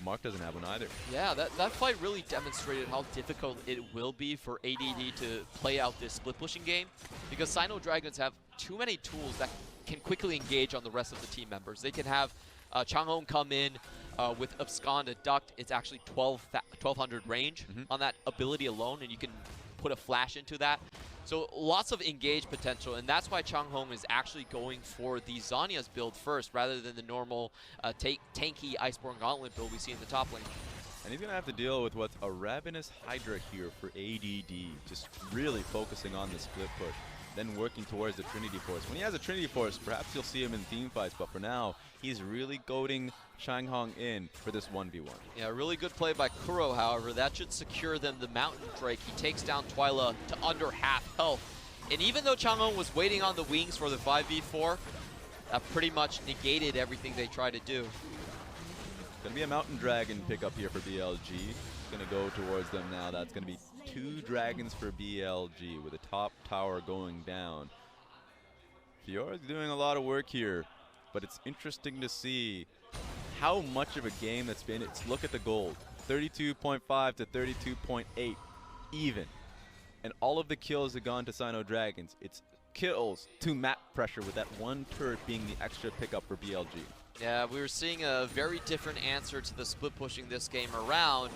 Mark doesn't have one either. Yeah, that fight really demonstrated how difficult it will be for ADD to play out this split pushing game, because SinoDragons have too many tools that can quickly engage on the rest of the team members. They can have Changhong come in with Abscond and Duct. It's actually 1200 range on that ability alone, and you can put a flash into that. So lots of engage potential, and that's why Changhong is actually going for the Zhonya's build first rather than the normal tanky Iceborne Gauntlet build we see in the top lane. And he's going to have to deal with what's a Ravenous Hydra here for ADD, just really focusing on the split push, then working towards the Trinity Force. When he has a Trinity Force, perhaps you'll see him in team fights, but for now, he's really goading Changhong in for this 1v1. Yeah, really good play by Kuro, however. That should secure them the Mountain Drake. He takes down Twila to under half health. And even though Changhong was waiting on the wings for the 5v4, that pretty much negated everything they tried to do. Gonna be a Mountain Dragon pickup here for BLG. Gonna go towards them now. That's gonna be 2 dragons for BLG with the top tower going down. Fiora's doing a lot of work here, but it's interesting to see how much of a game that's been. It's look at the gold, 32.5 to 32.8 even. And all of the kills have gone to SinoDragons. It's kills to map pressure, with that one turret being the extra pickup for BLG. Yeah, we were seeing a very different answer to the split pushing this game around.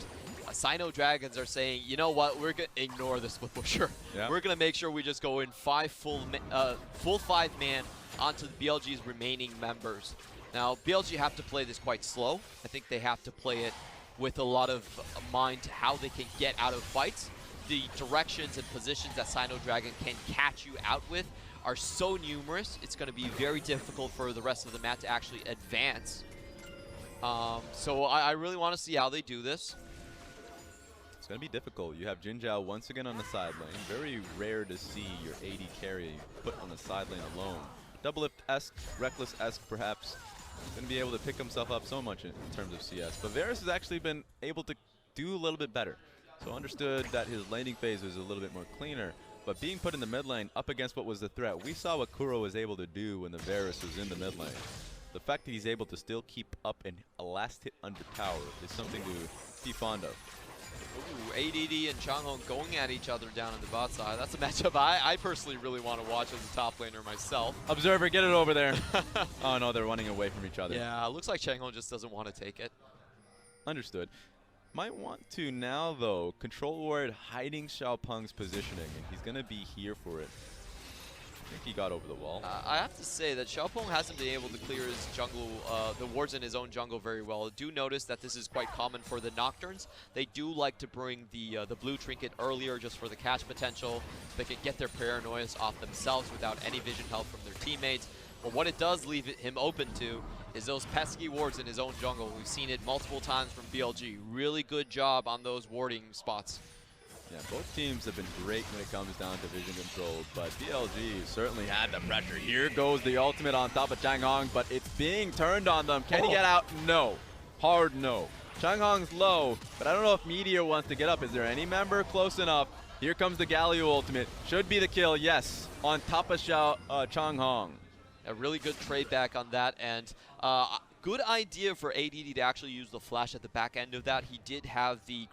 SinoDragons are saying, you know what, we're going to ignore the split pusher. Yeah. We're going to make sure we just go in full 5-man onto the BLG's remaining members. Now, BLG have to play this quite slow. I think they have to play it with a lot of mind to how they can get out of fights. The directions and positions that SinoDragon can catch you out with are so numerous, it's going to be very difficult for the rest of the map to actually advance. So I really want to see how they do this. It's going to be difficult. You have Jinjiao once again on the side lane. Very rare to see your AD carry put on the side lane alone. Doublelift-esque, Reckless-esque perhaps. Going to be able to pick himself up so much in terms of CS. But Varus has actually been able to do a little bit better. So understood that his laning phase was a little bit more cleaner. But being put in the mid lane up against what was the threat, we saw what Kuro was able to do when the Varus was in the mid lane. The fact that he's able to still keep up and a last hit under tower is something to be fond of. Ooh, ADD and Changhong going at each other down on the bot side. That's a matchup I personally really want to watch as a top laner myself. Observer, get it over there. Oh no, they're running away from each other. Yeah, looks like Changhong just doesn't want to take it. Understood. Might want to now, though. Control Ward hiding Xiaopeng's positioning, and he's going to be here for it. I think he got over the wall. I have to say that Xiaopeng hasn't been able to clear his jungle, the wards in his own jungle very well. Do notice that this is quite common for the Nocturnes. They do like to bring the blue trinket earlier just for the catch potential. They can get their paranoia off themselves without any vision help from their teammates. But what it does leave him open to is those pesky wards in his own jungle. We've seen it multiple times from BLG. Really good job on those warding spots. Yeah, both teams have been great when it comes down to vision control, but BLG certainly had the pressure. Here goes the ultimate on top of Changhong, but it's being turned on them. Can he get out? No. Hard no. Changhong's low, but I don't know if Meteor wants to get up. Is there any member close enough? Here comes the Galio ultimate. Should be the kill, yes, on top of Changhong. A really good trade back on that, and good idea for ADD to actually use the flash at the back end of that. He did have the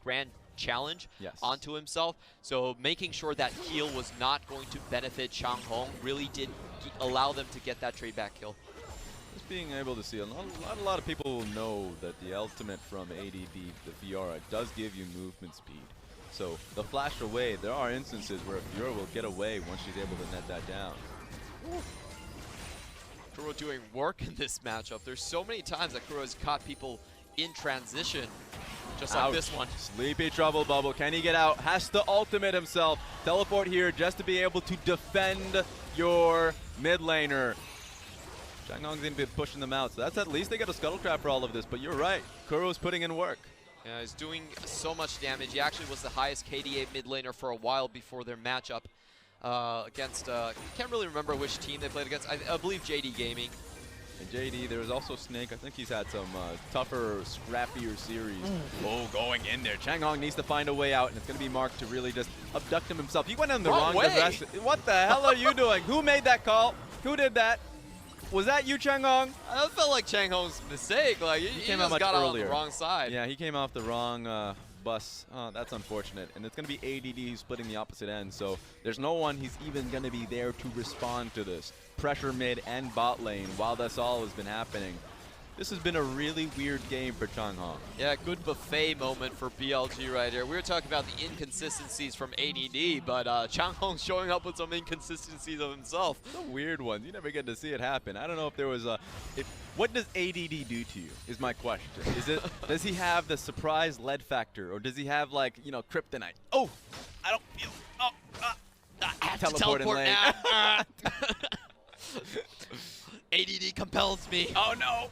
Grand challenge Yes. onto himself. So making sure that heal was not going to benefit Changhong really did allow them to get that trade back kill. Just being able to see, a lot of people will know that the ultimate from ADD, the Fiora, does give you movement speed. So the flash away, there are instances where Fiora will get away once she's able to net that down. Kuro doing work in this matchup. There's so many times that Kuro has caught people in transition, just like this one. Sleepy trouble bubble. Can he get out? Has to ultimate himself. Teleport here just to be able to defend your mid laner. Changhong's going to be pushing them out, so that's at least they get a scuttle trap for all of this, but you're right. Kuro's putting in work. Yeah, he's doing so much damage. He actually was the highest KDA mid laner for a while before their matchup against, can't really remember which team they played against. I believe JD Gaming. And JD, there was also Snake. I think he's had some tougher, scrappier series. Oh, going in there. Changhong needs to find a way out, and it's going to be Mark to really just abduct him himself. He went in the wrong direction. What the hell are you doing? Who made that call? Who did that? Was that you, Changhong? That felt like Changhong's mistake. Like he came just out much got earlier. out on the wrong side. Yeah, he came off the wrong bus. Oh, that's unfortunate. And it's going to be ADD who's splitting the opposite end. So there's no one he's even going to be there to respond to this. Pressure mid and bot lane while this all has been happening. This has been a really weird game for Changhong. Yeah, good buffet moment for BLG right here. We were talking about the inconsistencies from ADD, but Changhong's showing up with some inconsistencies of himself. Some weird ones. You never get to see it happen. I don't know if there was a... what does ADD do to you is my question. Is it, does he have the surprise lead factor, or does he have, like, you know, kryptonite? Oh, I don't feel... Oh, I have to teleport now. ADD compels me. Oh, no.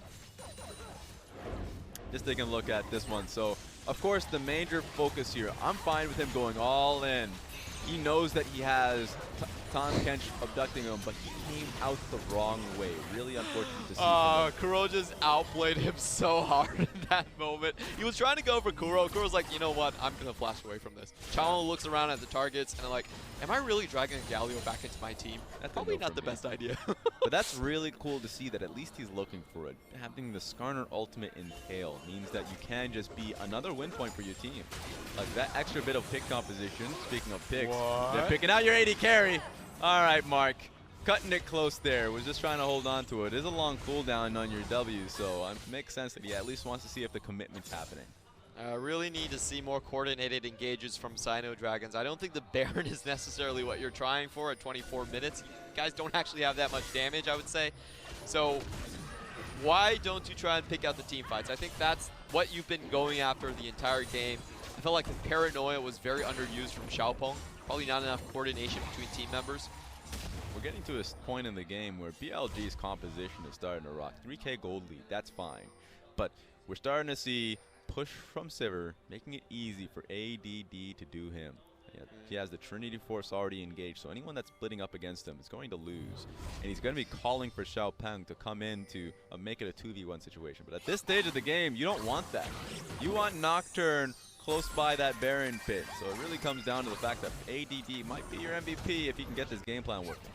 Just taking a look at this one. So, of course, the major focus here, I'm fine with him going all in. He knows that he has Tahm Kench abducting him, but he came out the wrong way. Really unfortunate to see. Kuro just outplayed him so hard in that moment. He was trying to go for Kuro. Kuro's like, you know what? I'm going to flash away from this. Changhong looks around at the targets and like, am I really dragging Galio back into my team? That's probably not the best idea. But that's really cool to see that at least he's looking for it. Having the Skarner ultimate in tail means that you can just be another win point for your team. Like that extra bit of pick composition. Speaking of picks, they're picking out your AD carry. All right, Mark. Cutting it close there. Was just trying to hold on to it. It is a long cooldown on your W, so it makes sense that he at least wants to see if the commitment's happening. Really need to see more coordinated engages from SinoDragons. I don't think the Baron is necessarily what you're trying for at 24 minutes. You guys don't actually have that much damage, I would say. So why don't you try and pick out the team fights? I think that's what you've been going after the entire game. I felt like the paranoia was very underused from Xiaopeng. Probably not enough coordination between team members. We're getting to a point in the game where BLG's composition is starting to rock. 3K gold lead, that's fine. But we're starting to see push from Sivir, making it easy for ADD to do him. He has the Trinity Force already engaged, so anyone that's splitting up against him is going to lose. And he's going to be calling for Xiaopeng to come in to make it a 2v1 situation. But at this stage of the game, you don't want that. You want Nocturne close by that Baron pit. So it really comes down to the fact that ADD might be your MVP if he can get this game plan working.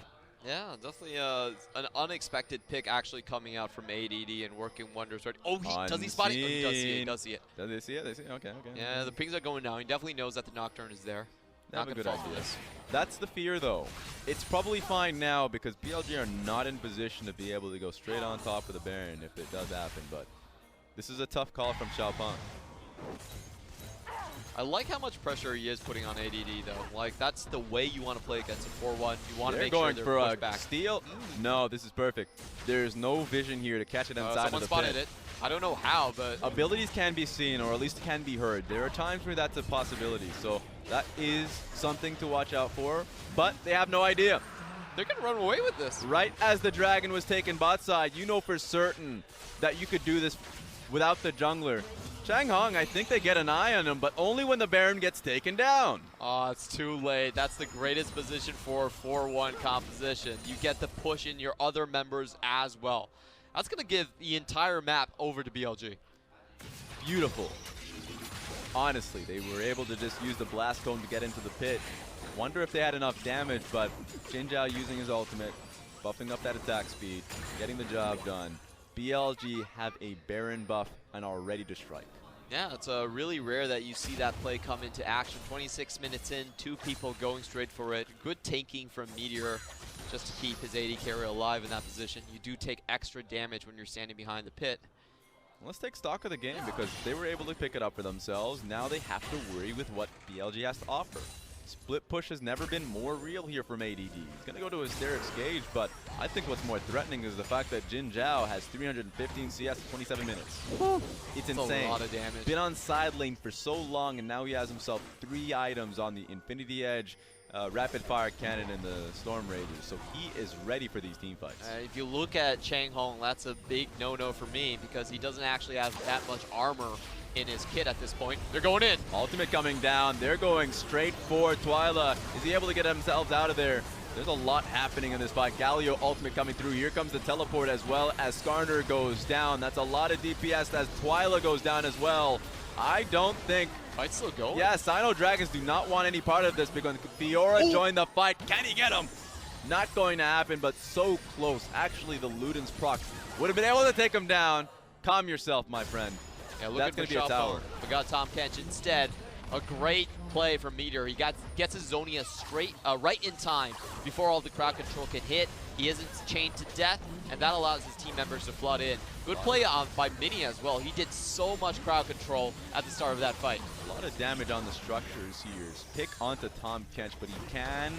Yeah, definitely an unexpected pick actually coming out from ADD and working wonders. Right? Oh, does he spot it? Oh, he does see it. He does see it. Does he see it? They see it? Okay, okay. Yeah, the pings are going down. He definitely knows that the Nocturne is there. Not a good idea. That's the fear, though. It's probably fine now because BLG are not in position to be able to go straight on top of the Baron if it does happen, but this is a tough call from Xiaopeng. I like how much pressure he is putting on ADD, though. Like, that's the way you want to play against a 4-1. You want to make sure they're pushed back. Steal? No, this is perfect. There's no vision here to catch it inside of the pit. Someone spotted it. I don't know how, but... Abilities can be seen, or at least can be heard. There are times where that's a possibility, so that is something to watch out for, but they have no idea. They're going to run away with this. Right as the Dragon was taken bot side, you know for certain that you could do this without the jungler. Changhong, I think they get an eye on him, but only when the Baron gets taken down. Oh, it's too late. That's the greatest position for 4-1 composition. You get the push in your other members as well. That's going to give the entire map over to BLG. Beautiful. Honestly, they were able to just use the blast cone to get into the pit. Wonder if they had enough damage, but Jinjiao using his ultimate, buffing up that attack speed, getting the job done. BLG have a Baron buff and are ready to strike. Yeah, it's really rare that you see that play come into action. 26 minutes in, 2 people going straight for it. Good tanking from Metoer just to keep his AD carry alive in that position. You do take extra damage when you're standing behind the pit. Let's take stock of the game because they were able to pick it up for themselves. Now they have to worry with what BLG has to offer. Split push has never been more real here from ADD. He's going to go to Hysteric's Gauge, but I think what's more threatening is the fact that Jinjiao has 315 CS in 27 minutes. It's insane. That's a lot of damage. Been on side lane for so long, and now he has himself 3 items on the Infinity Edge, Rapid Fire Cannon, and the Storm Ragers. So he is ready for these team fights. If you look at Changhong, that's a big no-no for me because he doesn't actually have that much armor in his kit at this point. They're going in. Ultimate coming down. They're going straight for Twila. Is he able to get themselves out of there? There's a lot happening in this fight. Galio ultimate coming through. Here comes the teleport as well as Skarner goes down. That's a lot of DPS as Twila goes down as well. I don't think... Fight's still going. Yeah, SinoDragons do not want any part of this because Fiora joined the fight. Can he get him? Not going to happen, but so close. Actually, the Luden's proc would have been able to take him down. Calm yourself, my friend. Yeah, That's going to be a tower. We got Tahm Kench instead. A great play from Metoer. He gets his Zonia straight, right in time before all the crowd control can hit. He isn't chained to death, and that allows his team members to flood in. Good play by Mini as well. He did so much crowd control at the start of that fight. A lot of damage on the structures here. Pick onto Tahm Kench, but he can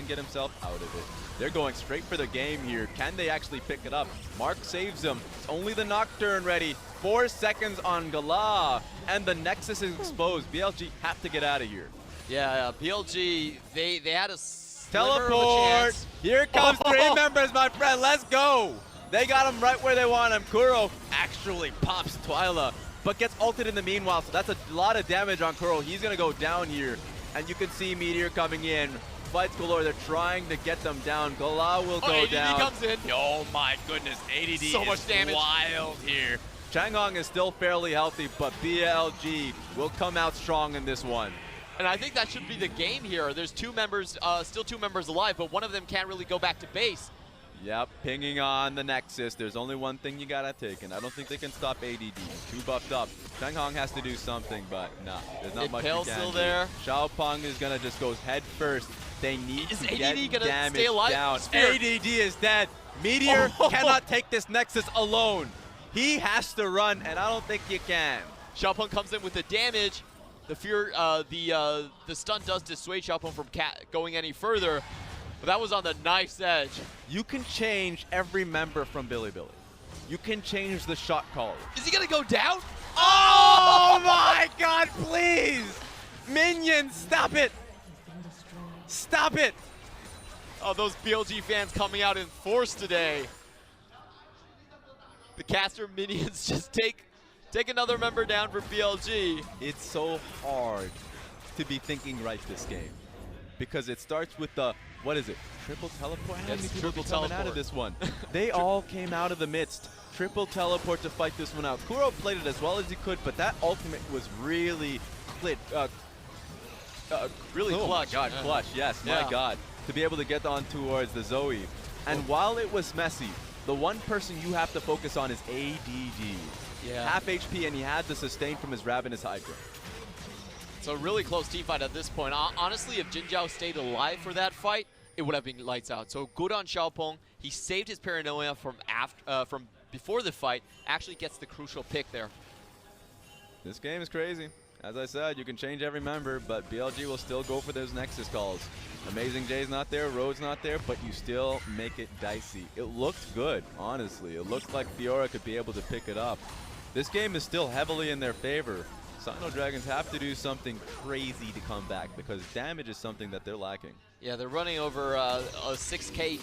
get himself out of it. They're going straight for the game here. Can they actually pick it up? Mark saves him. It's only the Nocturne ready. 4 seconds on GALA, and the Nexus is exposed. BLG have to get out of here. Yeah, BLG, they had a teleport. Here comes 3 members, my friend. Let's go. They got him right where they want him. Kuro actually pops Twila, but gets ulted in the meanwhile, so that's a lot of damage on Kuro. He's going to go down here, and you can see Metoer coming in. Fights galore. They're trying to get them down. GALA will go ADD down. comes in. Oh my goodness, ADD so much damage. Wild here. Changhong is still fairly healthy, but BLG will come out strong in this one. And I think that should be the game here. There's 2 members, still 2 members alive, but one of them can't really go back to base. Yep, pinging on the Nexus. There's only one thing you gotta take, and I don't think they can stop ADD. 2 buffed up. Changhong has to do something, but nah, there's not much you can still do. there. Xiaopeng is gonna just go head first. They need to get gonna damage stay alive? down. Sivir. ADD is dead. Meteor cannot take this Nexus alone. He has to run, and I don't think you can. Xiaopeng comes in with the damage. The fear, the stun does dissuade Xiaopeng from going any further, but that was on the knife's edge. You can change every member from Bilibili. You can change the shot caller. Is he gonna go down? Oh my God! Please, minions, stop it! Stop it! Oh, those BLG fans coming out in force today. The caster minions just take another member down for BLG. It's so hard to be thinking right this game because it starts with the, what is it, triple teleport? How many people triple coming out of this one? They all came out of the midst. Triple teleport to fight this one out. Kuro played it as well as he could, but that ultimate was really really oh clutch. My God, clutch, yes, my God. To be able to get on towards the Zoe. And while it was messy, the one person you have to focus on is ADD. Yeah. Half HP, and he had the sustain from his Ravenous Hydra. So really close team fight at this point. Honestly, if Jinjiao stayed alive for that fight, it would have been lights out. So good on Xiaopeng. He saved his paranoia from before the fight. Actually gets the crucial pick there. This game is crazy. As I said, you can change every member, but BLG will still go for those Nexus calls. Amazing J's not there, Road's not there, but you still make it dicey. It looked good, honestly. It looked like Fiora could be able to pick it up. This game is still heavily in their favor. SinoDragons have to do something crazy to come back because damage is something that they're lacking. Yeah, they're running over a 6K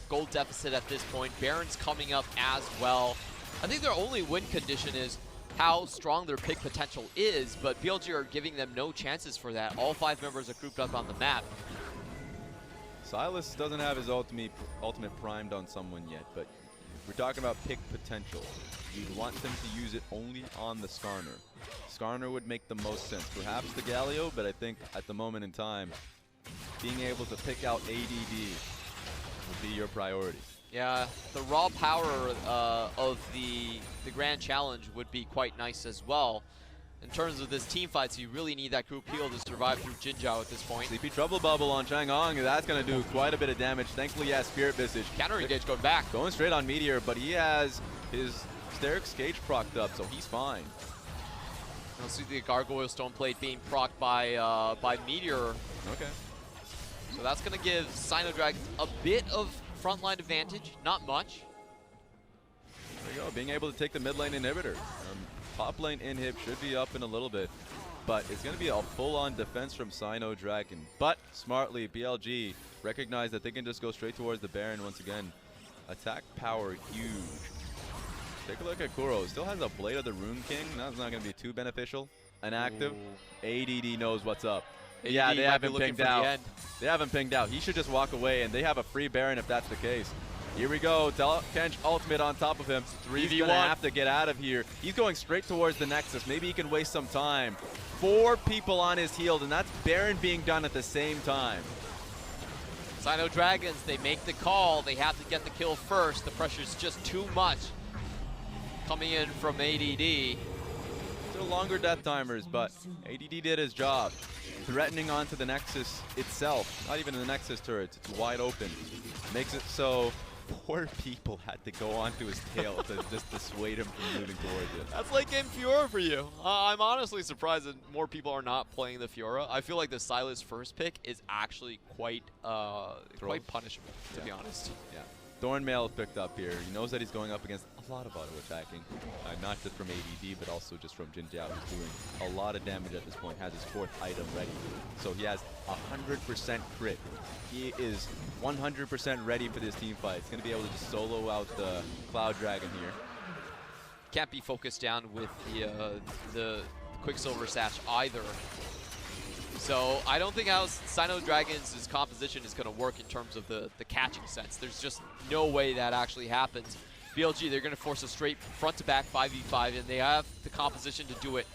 gold deficit at this point. Baron's coming up as well. I think their only win condition is how strong their pick potential is, but BLG are giving them no chances for that. All 5 members are grouped up on the map. Sylas doesn't have his ultimate primed on someone yet, but we're talking about pick potential. You'd want them to use it only on the Skarner. Skarner would make the most sense. Perhaps the Galio, but I think at the moment in time, being able to pick out ADD will be your priority. Yeah, the raw power of the Grand Challenge would be quite nice as well. In terms of this team fights, you really need that group heal to survive through Jinjiao at this point. Sleepy Trouble Bubble on Changhong, that's going to do quite a bit of damage. Thankfully, he has Spirit Visage. Counter engage going back. Going straight on Meteor, but he has his Sterix Gauge procced up, so he's fine. You'll see the Gargoyle Stone Plate being procced by Meteor. Okay. So that's going to give SinoDragon a bit of frontline advantage, not much. There you go, being able to take the mid lane inhibitor. Top lane inhib should be up in a little bit, but it's going to be a full-on defense from SinoDragon. But smartly, BLG recognize that they can just go straight towards the Baron once again. Attack power huge. Take a look at Kuro. Still has a Blade of the Rune King. That's not going to be too beneficial. Inactive. Ooh. ADD knows what's up. ADD yeah, they haven't pinged out. The They haven't pinged out. He should just walk away, and they have a free Baron if that's the case. Here we go. Kench ultimate on top of him. He's going to have to get out of here. He's going straight towards the Nexus. Maybe he can waste some time. 4 people on his healed, and that's Baron being done at the same time. SinoDragons, they make the call. They have to get the kill first. The pressure's just too much coming in from ADD. Still longer death timers, but ADD did his job. Threatening onto the Nexus itself. Not even the Nexus turret. It's wide open. Makes it so 4 people had to go onto his tail to just dissuade him from moving towards it. That's late game Fiora for you. I'm honestly surprised that more people are not playing the Fiora. I feel like the Sylas first pick is actually quite punishable, to be honest. Yeah. Thornmail picked up here. He knows that he's going up against a lot of auto attacking, not just from ADD, but also just from Jinjiao, who's doing a lot of damage at this point, has his 4th item ready. So he has 100% crit. He is 100% ready for this team fight. He's going to be able to just solo out the Cloud Dragon here. Can't be focused down with the Quicksilver Sash either. So I don't think how SinoDragon's composition is going to work in terms of the catching sense. There's just no way that actually happens. BLG, they're going to force a straight front-to-back 5v5, and they have the composition to do it.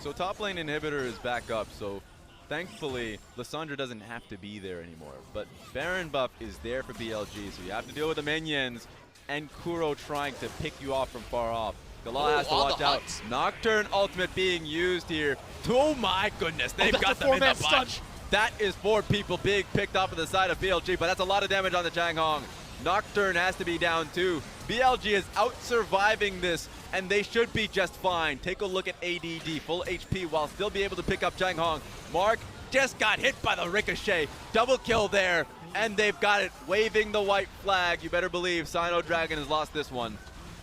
So top lane inhibitor is back up, so thankfully Lissandra doesn't have to be there anymore. But Baron buff is there for BLG, so you have to deal with the minions and Kuro trying to pick you off from far off. GALA has to watch out. Nocturne ultimate being used here. Oh my goodness, they've got them in the bunch. That is 4 people being picked off of the side of BLG, but that's a lot of damage on the Changhong. Nocturne has to be down too. BLG is out surviving this, and they should be just fine. Take a look at ADD, full HP, while still be able to pick up Changhong. Mark just got hit by the ricochet. Double kill there, and they've got it. Waving the white flag. You better believe SinoDragon has lost this one.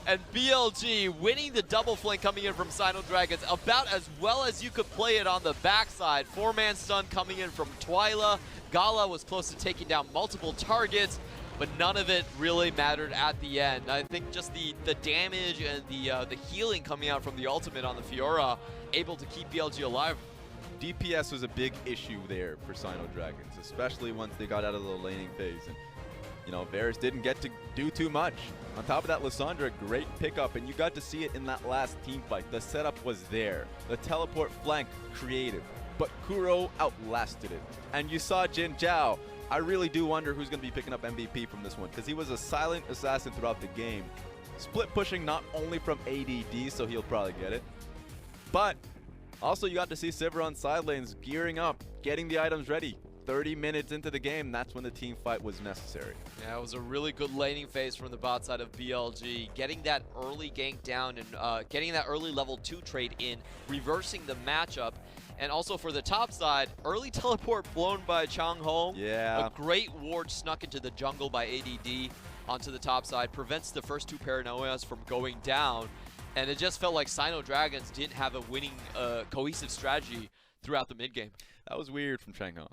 And BLG winning the double flank coming in from SinoDragons about as well as you could play it on the backside. 4-man stun coming in from Twila. GALA was close to taking down multiple targets, but none of it really mattered at the end. I think just the damage and the healing coming out from the ultimate on the Fiora able to keep BLG alive. DPS was a big issue there for SinoDragons, especially once they got out of the laning phase. And you know, Varus didn't get to do too much. On top of that, Lissandra, great pickup, and you got to see it in that last team fight. The setup was there. The teleport flank, creative, but Kuro outlasted it. And you saw Jinjiao. I really do wonder who's going to be picking up MVP from this one, because he was a silent assassin throughout the game. Split pushing not only from ADD, so he'll probably get it, but also you got to see Sivir on side lanes gearing up, getting the items ready. 30 minutes into the game, that's when the team fight was necessary. Yeah, it was a really good laning phase from the bot side of BLG. Getting that early gank down and getting that early level 2 trade in, reversing the matchup. And also for the top side, early teleport blown by Changhong. Yeah. A great ward snuck into the jungle by ADD onto the top side. Prevents the first 2 paranoias from going down. And it just felt like SinoDragons didn't have a winning cohesive strategy throughout the mid game. That was weird from Changhong.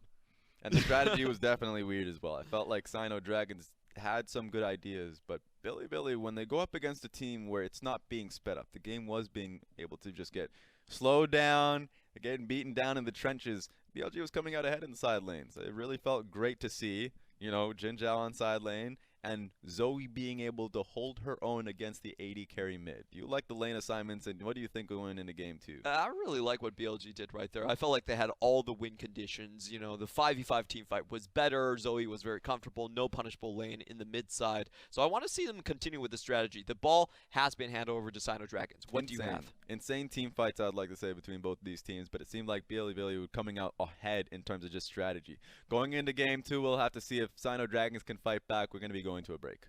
And the strategy was definitely weird as well. I felt like SinoDragons had some good ideas, but Bilibili, when they go up against a team where it's not being sped up, the game was being able to just get slowed down, getting beaten down in the trenches. BLG was coming out ahead in the side lanes. It really felt great to see, you know, Jinjiao on side lane and Zoe being able to hold her own against the AD carry mid. You like the lane assignments, and what do you think going into game 2? I really like what BLG did right there. I felt like they had all the win conditions. You know, the 5v5 team fight was better. Zoe was very comfortable. No punishable lane in the mid side. So I want to see them continue with the strategy. The ball has been handed over to SinoDragons. What do you have? Insane team fights, I'd like to say, between both of these teams, but it seemed like Bilibili was coming out ahead in terms of just strategy. Going into game 2, we'll have to see if SinoDragons can fight back. We're going to be going to a break.